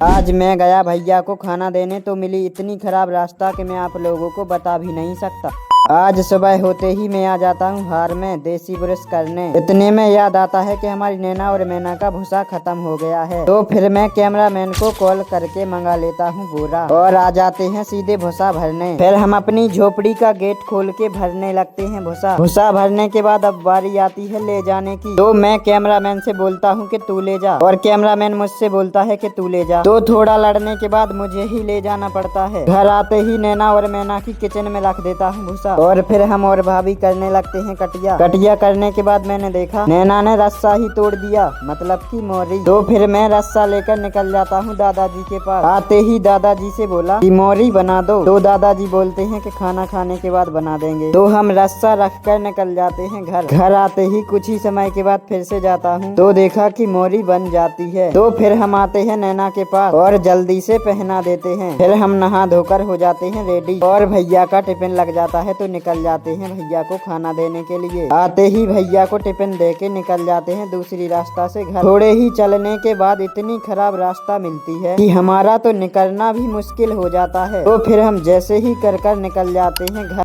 आज मैं गया भैया को खाना देने तो मिली इतनी खराब रास्ता कि मैं आप लोगों को बता भी नहीं सकता। आज सुबह होते ही मैं आ जाता हूँ हार में देसी ब्रश करने। इतने में याद आता है कि हमारी नैना और मैना का भूसा खत्म हो गया है। तो फिर मैं कैमरामैन को कॉल करके मंगा लेता हूँ बोरा और आ जाते हैं सीधे भूसा भरने। फिर हम अपनी झोपड़ी का गेट खोल के भरने लगते हैं भूसा भरने के बाद अब बारी आती है ले जाने की। तो मैं कैमरामैन से बोलता हूँ कि तू ले जा और कैमरामैन मुझसे बोलता है कि तू ले जा। तो थोड़ा लड़ने के बाद मुझे ही ले जाना पड़ता है। घर आते ही नैना और मैना की किचन में रख देता हूँ भूसा और फिर हम और भाभी करने लगते हैं कटिया करने के बाद मैंने देखा नैना ने रस्सा ही तोड़ दिया, मतलब की मोरी। तो फिर मैं रस्सा लेकर निकल जाता हूँ दादाजी के पास। आते ही दादाजी से बोला कि मोरी बना दो। तो दादाजी बोलते हैं कि खाना खाने के बाद बना देंगे। तो हम रस्सा रख कर निकल जाते हैं घर आते ही कुछ ही समय के बाद फिर से जाता हूँ तो देखा कि मोरी बन जाती है। तो फिर हम आते हैं नैना के पास और जल्दी से पहना देते हैं। फिर हम नहा धोकर हो जाते हैं रेडी और भैया का टिफिन लग जाता है तो निकल जाते हैं भैया को खाना देने के लिए। आते ही भैया को टिफिन दे के निकल जाते हैं दूसरी रास्ता से घर। थोड़े ही चलने के बाद इतनी खराब रास्ता मिलती है कि हमारा तो निकलना भी मुश्किल हो जाता है। तो फिर हम जैसे ही कर निकल जाते हैं घर।